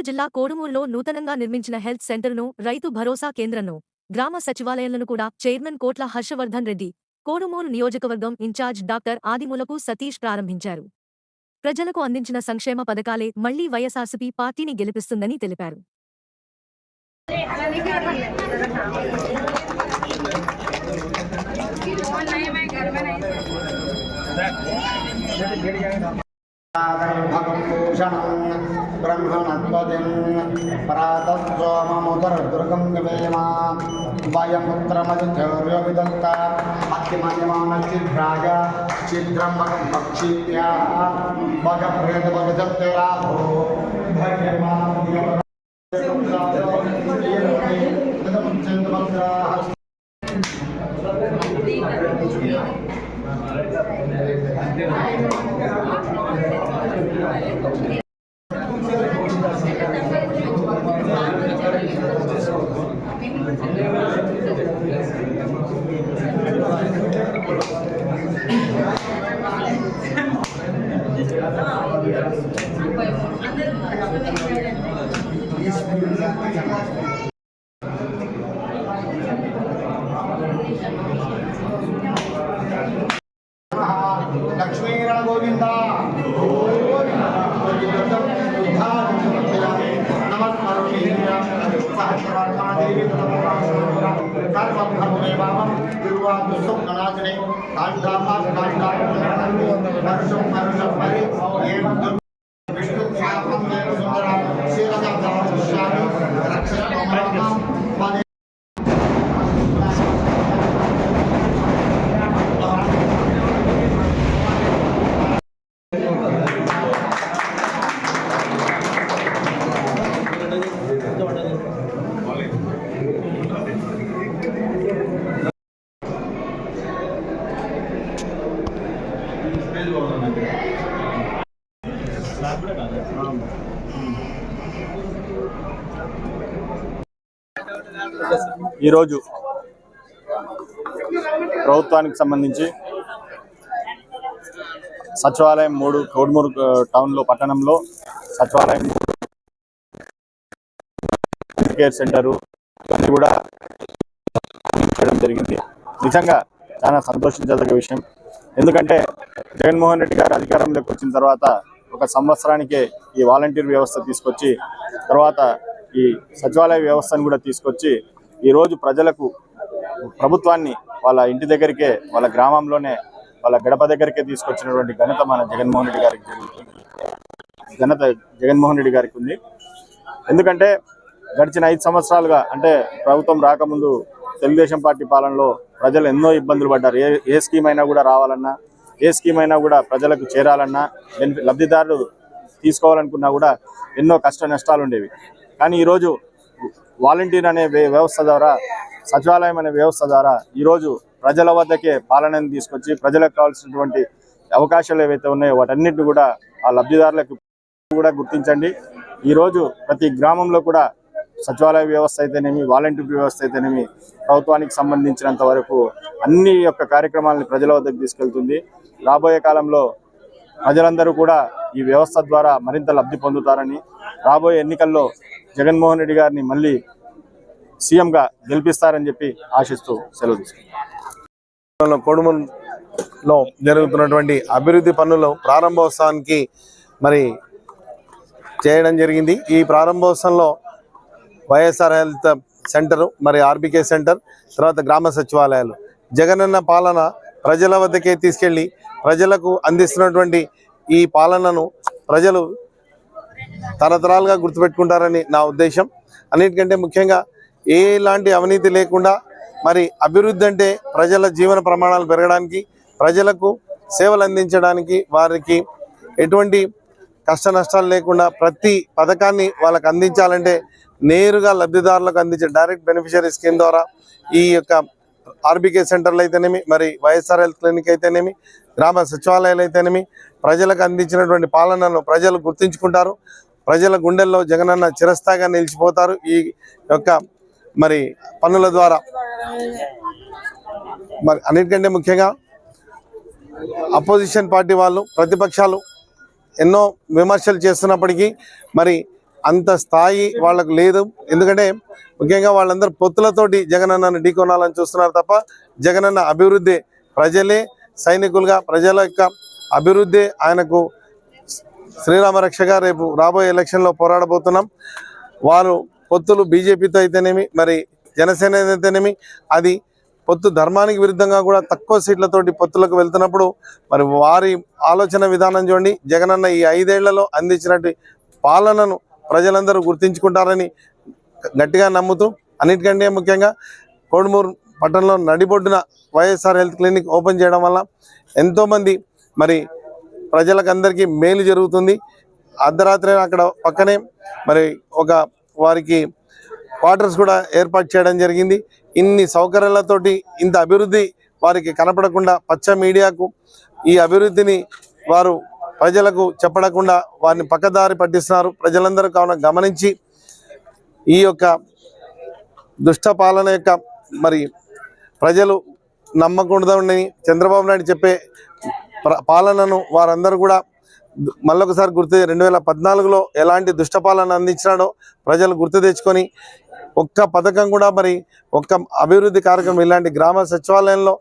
జిల్లా కోడుమూరులో నూతనంగా నిర్మించిన హెల్త్ సెంటర్ను, రైతు భరోసా కేంద్రంను, గ్రామ సచివాలయాలను కూడా చైర్మన్ కోట్ల హర్షవర్ధన్ రెడ్డి, కోడుమూరు నియోజకవర్గం ఇన్ఛార్జ్ డాక్టర్ ఆదిమూలపు సతీష్ ప్రారంభించారు. ప్రజలకు అందించిన సంక్షేమ పథకాలే మళ్లీ వైఎస్ఆర్సీపీ పార్టీని గెలిపిస్తుందని తెలిపారు. ब्रह्मणत्वदिं परातस्वममुदरदुर्गं गवेमा वायपुत्रमधिचौर्यो विदत्ता मध्यमयमानचिद्राय चिद्रं भगं पक्षीत्याः भगभेदभगजत्तराभो लक्ष्मीरण गोविंदा ఈరోజు ప్రభుత్వానికి సంబంధించి సచివాలయం 3 కోడుమూరు టౌన్లో పట్టణంలో సచివాలయం కేర్ సెంటరు అన్ని కూడా చేయడం జరిగింది. నిజంగా చాలా సంతోషించదగ్గ విషయం. ఎందుకంటే జగన్మోహన్ రెడ్డి గారు అధికారంలోకి వచ్చిన తర్వాత 1 సంవత్సరానికే ఈ వాలంటీర్ వ్యవస్థ తీసుకొచ్చి తర్వాత ఈ సచివాలయ వ్యవస్థను కూడా తీసుకొచ్చి ఈరోజు ప్రజలకు ప్రభుత్వాన్ని వాళ్ళ ఇంటి దగ్గరికే, వాళ్ళ గ్రామంలోనే, వాళ్ళ గడప దగ్గరికే తీసుకొచ్చినటువంటి ఘనత మన జగన్మోహన్ రెడ్డి గారికి ఉంది. ఎందుకంటే గడిచిన 5 సంవత్సరాలుగా అంటే ప్రభుత్వం రాకముందు తెలుగుదేశం పార్టీ పాలనలో ప్రజలు ఎన్నో ఇబ్బందులు పడ్డారు. ఏ స్కీమ్ అయినా కూడా రావాలన్నా, ఏ స్కీమ్ అయినా కూడా ప్రజలకు చేరాలన్నా, లబ్ధిదారులు తీసుకోవాలనుకున్నా కూడా ఎన్నో కష్ట నష్టాలు ఉండేవి. కానీ ఈరోజు వాలంటీర్ అనే వ్యవస్థ ద్వారా, సచివాలయం అనే వ్యవస్థ ద్వారా ఈరోజు ప్రజల వద్దకే పాలనను తీసుకొచ్చి ప్రజలకు కావాల్సినటువంటి అవకాశాలు ఏవైతే ఉన్నాయో వాటన్నిటిని కూడా ఆ లబ్ధిదారులకు కూడా గుర్తించండి. ఈరోజు ప్రతి గ్రామంలో కూడా సచివాలయ వ్యవస్థ అయితేనేమి, వాలంటీర్ వ్యవస్థ అయితేనేమి ప్రభుత్వానికి సంబంధించినంత వరకు అన్ని యొక్క కార్యక్రమాలను ప్రజల వద్దకు తీసుకెళ్తుంది. రాబోయే కాలంలో ప్రజలందరూ కూడా ఈ వ్యవస్థ ద్వారా మరింత లబ్ధి పొందుతారని, రాబోయే ఎన్నికల్లో జగన్మోహన్ రెడ్డి గారిని మళ్ళీ సీఎంగా గెలిపిస్తారని చెప్పి ఆశిస్తూ సెలవు తీసుకుంటాం. కోడుమూరులో జరుగుతున్నటువంటి అభివృద్ధి పనుల ప్రారంభోత్సవానికి మరి చేయడం జరిగింది. ఈ ప్రారంభోత్సవంలో వైఎస్ఆర్ హెల్త్ సెంటరు, మరి ఆర్బీకే సెంటర్, తర్వాత గ్రామ సచివాలయాలు జగనన్న పాలన ప్రజల వద్దకే తీసుకెళ్ళి ప్రజలకు అందిస్తున్నటువంటి ఈ పాలనను ప్రజలు తరతరాలుగా గుర్తుపెట్టుకుంటారని నా ఉద్దేశం. అన్నిటికంటే ముఖ్యంగా ఎలాంటి అవినీతి లేకుండా మరి అభివృద్ధి అంటే ప్రజల జీవన ప్రమాణాలు పెరగడానికి, ప్రజలకు సేవలు అందించడానికి, వారికి ఎటువంటి కష్ట నష్టాలు లేకుండా ప్రతి పథకాన్ని వాళ్ళకు అందించాలంటే నేరుగా లబ్ధిదారులకు అందించే డైరెక్ట్ బెనిఫిషరీ స్కీమ్ ద్వారా ఈ యొక్క ఆర్బీకే సెంటర్లు అయితేనేమి, మరి వైఎస్ఆర్ హెల్త్ క్లినిక్ అయితేనేమి, గ్రామ సచివాలయాలు అయితేనేమి ప్రజలకు అందించినటువంటి పాలనను ప్రజలు గుర్తించుకుంటారు. ప్రజల గుండెల్లో జగనన్న చిరస్థాయిగా నిలిచిపోతారు. ఈ యొక్క మరి పనుల ద్వారా మరి అన్నిటికంటే ముఖ్యంగా అపోజిషన్ పార్టీ వాళ్ళు, ప్రతిపక్షాలు ఎన్నో విమర్శలు చేస్తున్నప్పటికీ మరి అంత స్థాయి వాళ్ళకు లేదు. ఎందుకంటే ముఖ్యంగా వాళ్ళందరూ పొత్తులతోటి జగనన్నను ఢీకొనాలని చూస్తున్నారు తప్ప జగనన్న అభివృద్ధి ప్రజలే సైనికులుగా ప్రజల యొక్క అభివృద్ధి ఆయనకు శ్రీరామ రక్షగా రేపు రాబోయే ఎలక్షన్లో పోరాడబోతున్నాం. వారు పొత్తులు బీజేపీతో అయితేనేమి మరి జనసేన అయితేనేమి అది పొత్తు ధర్మానికి విరుద్ధంగా కూడా తక్కువ సీట్లతోటి పొత్తులకు వెళ్తున్నప్పుడు మరి వారి ఆలోచన విధానం చూడండి. జగనన్న ఈ 5 ఏళ్లలో అందించినట్టు పాలనను ప్రజలందరూ గుర్తించుకుంటారని గట్టిగా నమ్ముతూ అన్నిటికంటే ముఖ్యంగా కోడుమూరు పట్టణంలో నడిబొడ్డున వైఎస్ఆర్ హెల్త్ క్లినిక్ ఓపెన్ చేయడం వల్ల ఎంతోమంది మరి ప్రజలకు అందరికీ మేలు జరుగుతుంది. అర్ధరాత్రి అక్కడ పక్కనే మరి ఒక వారికి క్వార్టర్స్ కూడా ఏర్పాటు చేయడం జరిగింది. ఇన్ని సౌకర్యాలతోటి ఇంత అభివృద్ధి వారికి కనపడకుండా పచ్చ మీడియాకు ఈ అభివృద్ధిని వారు ప్రజలకు చెప్పకుండా వారిని పక్కదారి పట్టిస్తున్నారు. ప్రజలందరూ కావున గమనించి ఈ యొక్క దుష్ట పాలన యొక్క మరి ప్రజలు నమ్మకూడదని చంద్రబాబు నాయుడు చెప్పే పాలనను వారందరూ కూడా మళ్ళొకసారి గుర్తు 2014లో ఎలాంటి దుష్ట పాలన అందించినాడో ప్రజలు గుర్తు తెచ్చుకొని ఒక్క పథకం కూడా మరి ఒక్క అభివృద్ధి కార్యక్రమం ఇలాంటి గ్రామ సచివాలయంలో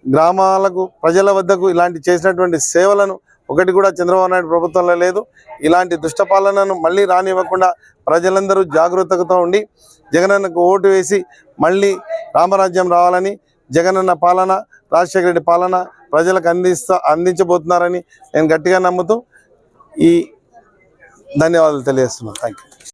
గ్రామాలకు ప్రజల వద్దకు ఇలాంటి చేసినటువంటి సేవలను ఒకటి కూడా చంద్రబాబు నాయుడు ప్రభుత్వంలో లేదు. ఇలాంటి దుష్ట పాలనను మళ్ళీ రానివ్వకుండా ప్రజలందరూ జాగృతతో ఉండి జగనన్నకు ఓటు వేసి మళ్ళీ రామరాజ్యం రావాలని జగనన్న పాలన రాజశేఖర రెడ్డి పాలన ప్రజలకు అందించబోతున్నారని నేను గట్టిగా నమ్ముతూ ఈ ధన్యవాదాలు తెలియజేస్తున్నాను. Thank you.